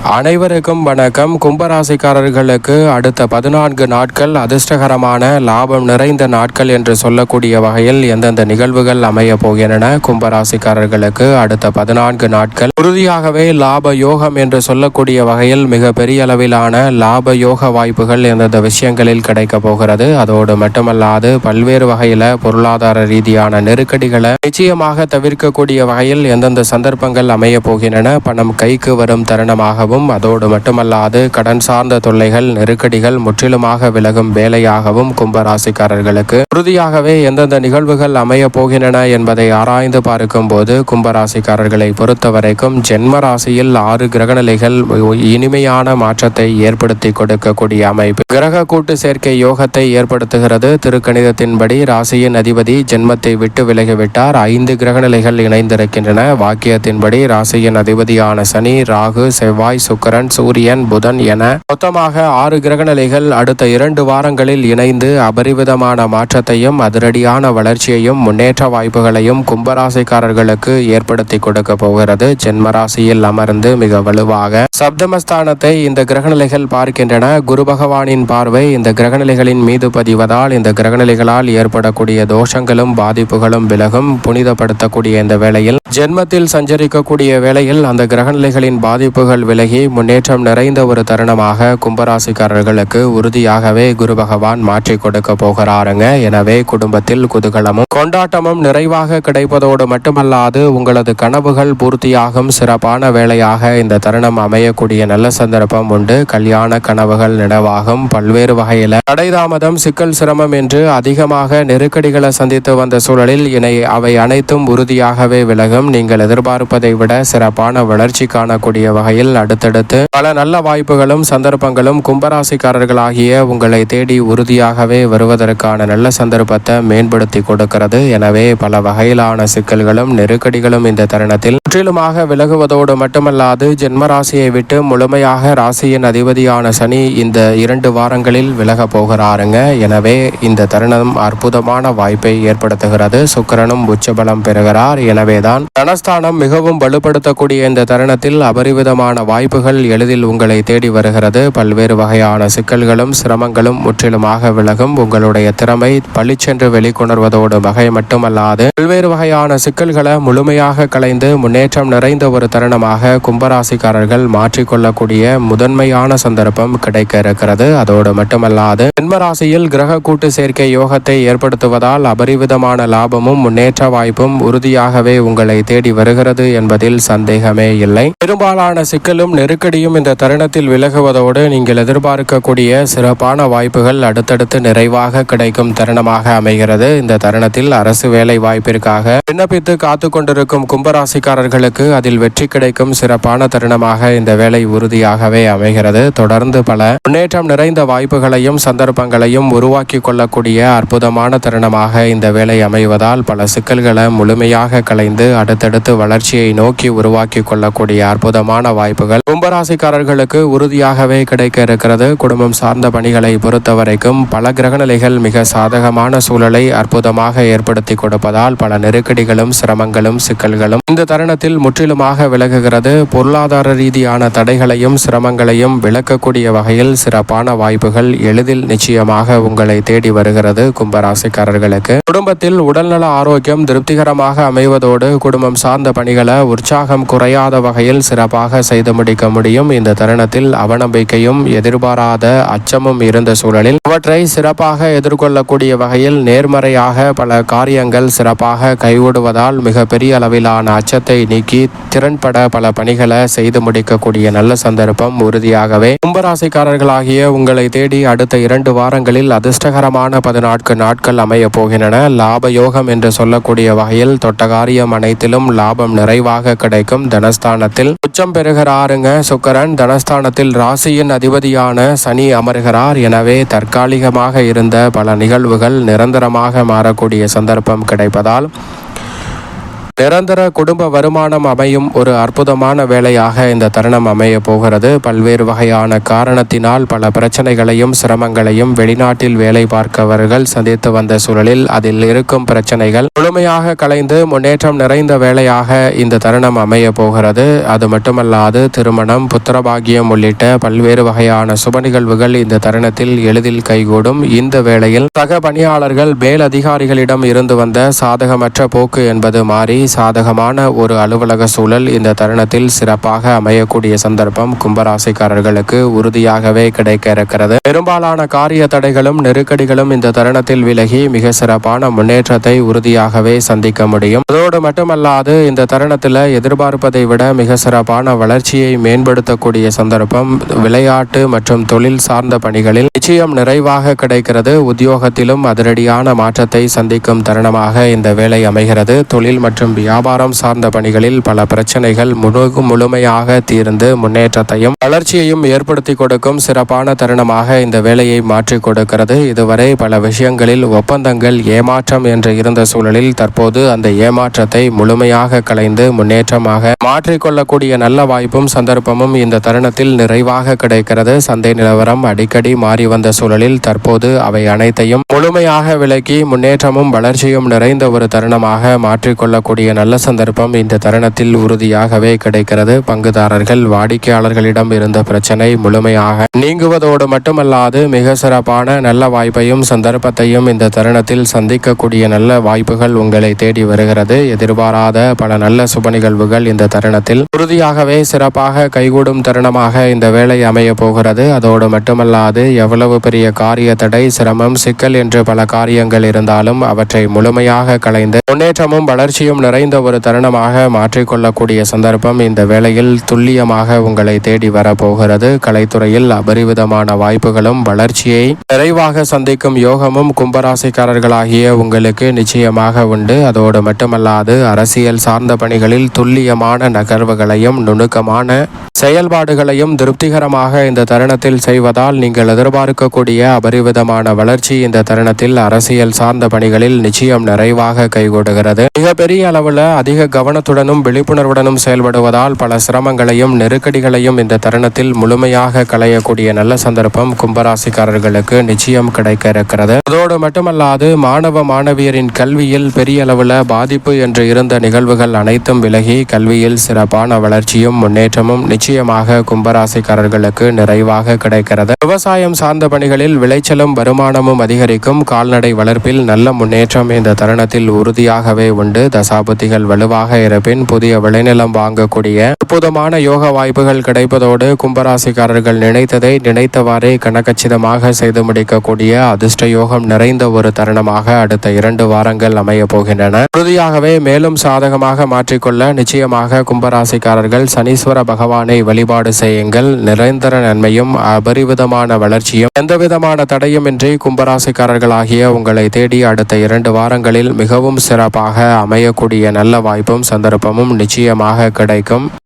அனைவருக்கும் வணக்கம். கும்பராசிக்காரர்களுக்கு அடுத்த 14 நாட்கள் அதிர்ஷ்டகரமான லாபம் நிறைந்த நாட்கள் என்று சொல்லக்கூடிய வகையில் எந்தெந்த நிகழ்வுகள் அமைய போகின்றன. கும்பராசிக்காரர்களுக்கு அடுத்த 14 நாட்கள் உறுதியாகவே லாப யோகம் என்று சொல்லக்கூடிய வகையில் மிக பெரிய அளவிலான லாப யோக வாய்ப்புகள் எந்தெந்த விஷயங்களில் கிடைக்க போகிறது. அதோடு மட்டுமல்லாது பல்வேறு வகையில பொருளாதார ரீதியான நெருக்கடிகளை நிச்சயமாக தவிர்க்கக்கூடிய வகையில் எந்தெந்த சந்தர்ப்பங்கள் அமைய போகின்றன. பணம் கைக்கு வரும் தருணமாக அதோடு மட்டுமல்லாது கடன் சார்ந்த தொல்லைகள் நெருக்கடிகள் முற்றிலுமாக விலகும் வேலையாகவும் கும்பராசிக்காரர்களுக்கு உறுதியாகவே எந்தெந்த நிகழ்வுகள் அமைய போகின்றன என்பதை ஆராய்ந்து பார்க்கும் போது கும்பராசிக்காரர்களை பொறுத்தவரைக்கும் ஜென்ம ராசியில் 6 கிரகநிலைகள் இனிமையான மாற்றத்தை ஏற்படுத்தி கொடுக்கக்கூடிய அமைப்பு கிரக கூட்டு சேர்க்கை யோகத்தை ஏற்படுத்துகிறது. திருக்கணிதத்தின்படி ராசியின் அதிபதி ஜென்மத்தை விட்டு விலகிவிட்டார். 5 கிரகநிலைகள் இணைந்திருக்கின்றன. வாக்கியத்தின்படி ராசியின் அதிபதியான சனி, ராகு, செவ்வாய், சுக்கிரன், சூரியன், புதன் என மொத்தமாக 6 கிரகநிலைகள் அடுத்த 2 வாரங்களில் இணைந்து அபரிவிதமான மாற்றத்தையும் அதிரடியான வளர்ச்சியையும் முன்னேற்ற வாய்ப்புகளையும் கும்பராசிக்காரர்களுக்கு ஏற்படுத்தி கொடுக்க போகிறது. ஜென்மராசியில் அமர்ந்து மிக வலுவாக சப்தமஸ்தானத்தை இந்த கிரகநிலைகள் பார்க்கின்றன. குரு பகவானின் பார்வை இந்த கிரகநிலைகளின் மீது பதிவதால் இந்த கிரகநிலைகளால் ஏற்படக்கூடிய தோஷங்களும் பாதிப்புகளும் விலகும். புனிதப்படுத்தக்கூடிய இந்த வேளையில் ஜென்மத்தில் சஞ்சரிக்கக்கூடிய வேளையில் அந்த கிரகநிலைகளின் பாதிப்புகள் விலகி முன்னேற்றம் நிறைந்த ஒரு தருணமாக கும்பராசிக்காரர்களுக்கு உறுதியாகவே குரு பகவான் மாற்றி கொடுக்க போகிறாருங்க. எனவே குடும்பத்தில் குதூகலமும் கொண்டாட்டமும் நிறைவாக கிடைப்பதோடு மட்டுமல்லாது உங்களது கனவுகள் பூர்த்தியாகும் சிறப்பான வேளையாக இந்த தருணம் அமையக்கூடிய நல்ல சந்தர்ப்பம் உண்டு. கல்யாண கனவுகள் நினைவாகும். பல்வேறு வகையில தடைதாமதம் சிக்கல் சிரமம் என்று அதிகமாக நெருக்கடிகளை சந்தித்து வந்த சூழலில் அவை அனைத்தும் உறுதியாகவே விலகும். நீங்கள் எதிர்பார்ப்பதை விட சிறப்பான வளர்ச்சி காணக்கூடிய வகையில் அடுத்தடுத்து பல நல்ல வாய்ப்புகளும் சந்தர்ப்பங்களும் கும்பராசிக்காரர்களாகிய உங்களை தேடி உறுதியாகவே வருவதற்கான நல்ல சந்தர்ப்பத்தை மேம்படுத்தி கொடுக்கிறது. எனவே பல வகையிலான சிக்கல்களும் நெருக்கடிகளும் இந்த தருணத்தில் முற்றிலுமாக விலகுவதோடு மட்டுமல்லாது ஜென்மராசியை விட்டு முழுமையாக ராசியின் அதிபதியான சனி இந்த 2 வாரங்களில் விலக போகிறாருங்க. எனவே இந்த தருணம் அற்புதமான வாய்ப்பை ஏற்படுத்துகிறது. சுக்கிரனும் உச்சபலம் பெறுகிறார். எனவேதான் தனஸ்தானம் மிகவும் வலுப்படுத்தக்கூடிய இந்த தருணத்தில் அபரிவிதமான வாய்ப்புகள் எளிதில் உங்களை தேடி வருகிறது. பல்வேறு வகையான சிக்கல்களும் சிரமங்களும் முற்றிலுமாக விலகும். உங்களுடைய திறமை பளிச்சென்று வெளிக்கொணர்வதோடு வகை மட்டுமல்லாது பல்வேறு வகையான சிக்கல்களை முழுமையாக களைந்து முன்னேற்றம் நிறைந்த ஒரு தருணமாக கும்பராசிக்காரர்கள் மாற்றிக்கொள்ளக்கூடிய முதன்மையான சந்தர்ப்பம் கிடைக்க இருக்கிறது. அதோடு மட்டுமல்லாது ஜென்மராசியில் கிரக கூட்டு சேர்க்கை யோகத்தை ஏற்படுத்துவதால் அபரிவிதமான லாபமும் முன்னேற்ற வாய்ப்பும் உறுதியாகவே உங்களை தேடி வருகிறது என்பதில் சந்தேகமே இல்லை. பெரும்பாலான சிக்கலும் நெருக்கடியும் இந்த தருணத்தில் விலகுவதோடு நீங்கள் எதிர்பார்க்கக்கூடிய சிறப்பான வாய்ப்புகள் அடுத்தடுத்து நிறைவாக கிடைக்கும் தருணமாக அமைகிறது. இந்த தருணத்தில் அரசு வேலை வாய்ப்பிற்காக விண்ணப்பித்து காத்து கொண்டிருக்கும் கும்பராசிக்காரர்களுக்கு அதில் வெற்றி கிடைக்கும் சிறப்பான தருணமாக இந்த வேலை உறுதியாகவே அமைகிறது. தொடர்ந்து பல முன்னேற்றம் நிறைந்த வாய்ப்புகளையும் சந்தர்ப்பங்களையும் உருவாக்கி கொள்ளக்கூடிய அற்புதமான தருணமாக இந்த வேலை அமைவதால் பல சிக்கல்களை முழுமையாக களைந்து அடுத்தடுத்து வளர்ச்சியை நோக்கி உருவாக்கி கொள்ளக்கூடிய அற்புதமான வாய்ப்புகள் கும்பராசிக்காரர்களுக்கு உறுதியாகவே கிடைக்க இருக்கிறது. குடும்பம் சார்ந்த பணிகளை பொறுத்தவரைக்கும் பல கிரகநிலைகள் மிக சாதகமான சூழலை அற்புதமாக ஏற்படுத்தி கொடுப்பதால் பல நெருக்கடிகளும் சிரமங்களும் சிக்கல்களும் இந்த தருணத்தில் முற்றிலுமாக விலகுகிறது. பொருளாதார ரீதியான தடைகளையும் சிரமங்களையும் விளக்கக்கூடிய வகையில் சிறப்பான வாய்ப்புகள் எளிதில் நிச்சயமாக உங்களை தேடி வருகிறது. கும்பராசிக்காரர்களுக்கு குடும்பத்தில் உடல்நல ஆரோக்கியம் திருப்திகரமாக அமைவதோடு குடும்பம் சார்ந்த பணிகளை உற்சாகம் குறையாத வகையில் சிறப்பாக செய்து முடிக்க முடியும். இந்த தருணத்தில் அவநம்பிக்கையும் எதிர்பாராத அச்சமும் இருந்த சூழலில் அவற்றை சிறப்பாக எதிர்கொள்ளக்கூடிய வகையில் நேர்மறையாக பல காரியங்கள் சிறப்பாக கைவிடுவதால் மிக பெரிய அளவிலான அச்சத்தை நீக்கி திறன்பட பல பணிகளை செய்து முடிக்கக்கூடிய நல்ல சந்தர்ப்பம் உறுதியாகவே கும்பராசிக்காரர்களாகிய உங்களை தேடி அடுத்த 2 வாரங்களில் அதிர்ஷ்டகரமான 14 நாட்கள் அமைய போகின்றன. லாப யோகம் என்று சொல்லக்கூடிய வகையில் தொட்டகாரியம் அனைத்திலும் லாபம் நிறைவாக கிடைக்கும். தனஸ்தானத்தில் உச்சம் பெறுகிறாருங்க சுக்கிரன். தனஸ்தானத்தில் ராசியின் அதிபதியான சனி அமர்கிறார். எனவே தற்காலிகமாக இருந்த பல நிகழ்வுகள் நிரந்தரமாக மாறக்கூடிய சந்தர்ப்பம் கிடைப்பதால் நிரந்தர குடும்ப வருமானம் அமையும் ஒரு அற்புதமான வேலையாக இந்த தருணம் அமைய போகிறது. பல்வேறு வகையான காரணத்தினால் பல பிரச்சனைகளையும் சிரமங்களையும் வெளிநாட்டில் வேலை பார்க்கவர்கள் சந்தித்து வந்த சூழலில் அதில் இருக்கும் பிரச்சனைகள் முழுமையாக கலைந்து முன்னேற்றம் நிறைந்த வேலையாக இந்த தருணம் அமைய போகிறது. அது மட்டுமல்லாது திருமணம், புத்திரபாகியம் உள்ளிட்ட பல்வேறு வகையான சுப நிகழ்வுகள் இந்த தருணத்தில் எளிதில் கைகூடும். இந்த வேளையில் சக பணியாளர்கள் மேலதிகாரிகளிடம் இருந்து வந்த சாதகமற்ற போக்கு என்பது மாறி சாதகமான ஒரு அலுவலக சூழல் இந்த தருணத்தில் சிறப்பாக அமையக்கூடிய சந்தர்ப்பம் கும்பராசிக்காரர்களுக்கு உறுதியாகவே கிடைக்க இருக்கிறது. பெரும்பாலான காரிய தடைகளும் நெருக்கடிகளும் இந்த தருணத்தில் விலகி மிக சிறப்பான முன்னேற்றத்தை உறுதியாகவே சந்திக்க முடியும். அதோடு மட்டுமல்லாது இந்த தருணத்தில் எதிர்பார்ப்பதை விட மிக சிறப்பான வளர்ச்சியை மேம்படுத்தக்கூடிய சந்தர்ப்பம் விளையாட்டு மற்றும் தொழில் சார்ந்த பணிகளில் நிச்சயம் நிறைவாக கிடைக்கிறது. உத்தியோகத்திலும் அதிரடியான மாற்றத்தை சந்திக்கும் தருணமாக இந்த வேலை அமைகிறது. தொழில் மற்றும் வியாபாரம் சார்ந்த பணிகளில் பல பிரச்சனைகள் முழுமையாக தீர்ந்து முன்னேற்றத்தையும் வளர்ச்சியையும் ஏற்படுத்தி கொடுக்கும் சிறப்பான தருணமாக இந்த வேலையை மாற்றிக் கொடுக்கிறது. இதுவரை பல விஷயங்களில் ஒப்பந்தங்கள் ஏமாற்றம் என்று இருந்த சூழலில் தற்போது அந்த ஏமாற்றத்தை முழுமையாக களைந்து முன்னேற்றமாக மாற்றிக்கொள்ளக்கூடிய நல்ல வாய்ப்பும் சந்தர்ப்பமும் இந்த தருணத்தில் நிறைவாக கிடைக்கிறது. சந்தை நிலவரம் அடிக்கடி மாறி வந்த சூழலில் தற்போது அவை அனைத்தையும் முழுமையாக விலக்கி முன்னேற்றமும் வளர்ச்சியும் நிறைந்த ஒரு தருணமாக மாற்றிக்கொள்ளக்கூடிய நல்ல சந்தர்ப்பம் இந்த தருணத்தில் உறுதியாகவே கிடைக்கிறது. பங்குதாரர்கள், வாடிக்கையாளர்களிடம் இருந்த பிரச்சனை முழுமையாக நீங்குவதோடு மட்டுமல்லாது மிக சிறப்பான நல்ல வாய்ப்பையும் சந்தர்ப்பத்தையும் இந்த தருணத்தில் சந்திக்கக்கூடிய நல்ல வாய்ப்புகள் உங்களை தேடி வருகிறது. எதிர்பாராத பல நல்ல சுப நிகழ்வுகள் இந்த தருணத்தில் உறுதியாகவே சிறப்பாக கைகூடும் தருணமாக இந்த வேலை அமைய போகிறது. அதோடு மட்டுமல்லாது எவ்வளவு பெரிய காரிய தடை, சிரமம், சிக்கல் என்று பல காரியங்கள் இருந்தாலும் அவற்றை முழுமையாக களைந்து முன்னேற்றமும் வளர்ச்சியும் நிறைந்த ஒரு தருணமாக மாற்றிக்கொள்ளக்கூடிய சந்தர்ப்பம் இந்த வேளையில் துல்லியமாக உங்களை தேடி வரப்போகிறது. கலைத்துறையில் அபரிவிதமான வாய்ப்புகளும் வளர்ச்சியை நிறைவாக சந்திக்கும் யோகமும் கும்பராசிக்காரர்களாகிய உங்களுக்கு நிச்சயமாக உண்டு. அதோடு மட்டுமல்லாது அரசியல் சார்ந்த பணிகளில் துல்லியமான நகர்வுகளையும் நுணுக்கமான செயல்பாடுகளையும் திருப்திகரமாக இந்த தருணத்தில் செய்வதால் நீங்கள் எதிர்பார்க்கக்கூடிய அபரிவிதமான வளர்ச்சி இந்த தருணத்தில் அரசியல் சார்ந்த பணிகளில் நிச்சயம் நிறைவாக கைகூடுகிறது. மிகப்பெரிய அளவில் அதிக கவனத்துடனும் விழிப்புணர்வுடனும் செயல்படுவதால் பல சிரமங்களையும் நெருக்கடிகளையும் இந்த தருணத்தில் முழுமையாக களையக்கூடிய நல்ல சந்தர்ப்பம் கும்பராசிக்காரர்களுக்கு நிச்சயம் கிடைக்க இருக்கிறது. அதோடு மட்டுமல்லாது மாணவ மாணவியரின் கல்வியில் பெரிய அளவில் பாதிப்பு என்று இருந்த நிகழ்வுகள் அனைத்தும் விலகி கல்வியில் சிறப்பான வளர்ச்சியும் முன்னேற்றமும் நிச்சயமாக கும்பராசிக்காரர்களுக்கு நிறைவாக கிடைக்கிறது. விவசாயம் சார்ந்த பணிகளில் விளைச்சலும் வருமானமும் அதிகரிக்கும். கால்நடை வளர்ப்பில் நல்ல முன்னேற்றம் இந்த தருணத்தில் உறுதியாகவே உண்டு. தசாபுத்திகள் வலுவாக இருப்பின் புதிய விளைநிலம் வாங்கக்கூடிய அற்புதமான யோக வாய்ப்புகள் கிடைப்பதோடு கும்பராசிக்காரர்கள் நினைத்ததை நினைத்தவாறே கனகச்சிதமாக செய்து முடிக்கக்கூடிய அதிர்ஷ்ட யோகம் நிறைந்த ஒரு தருணமாக அடுத்த 2 வாரங்கள் அமைய போகின்றன. உறுதியாகவே மேலும் சாதகமாக மாற்றிக்கொள்ள நிச்சயமாக கும்பராசிக்காரர்கள் சனீஸ்வர பகவானை வழிபாடு செய்யுங்கள். நிரந்தர நன்மையும் அபரிவிதமான வளர்ச்சியும் எந்தவிதமான தடையுமின்றி கும்பராசிக்காரர்களாகிய உங்களை தேடி அடுத்த 2 வாரங்களில் மிகவும் சிறப்பாக அமையக்கூடிய நல்ல வாய்ப்பும் சந்தர்ப்பமும் நிச்சயமாக கிடைக்கும்.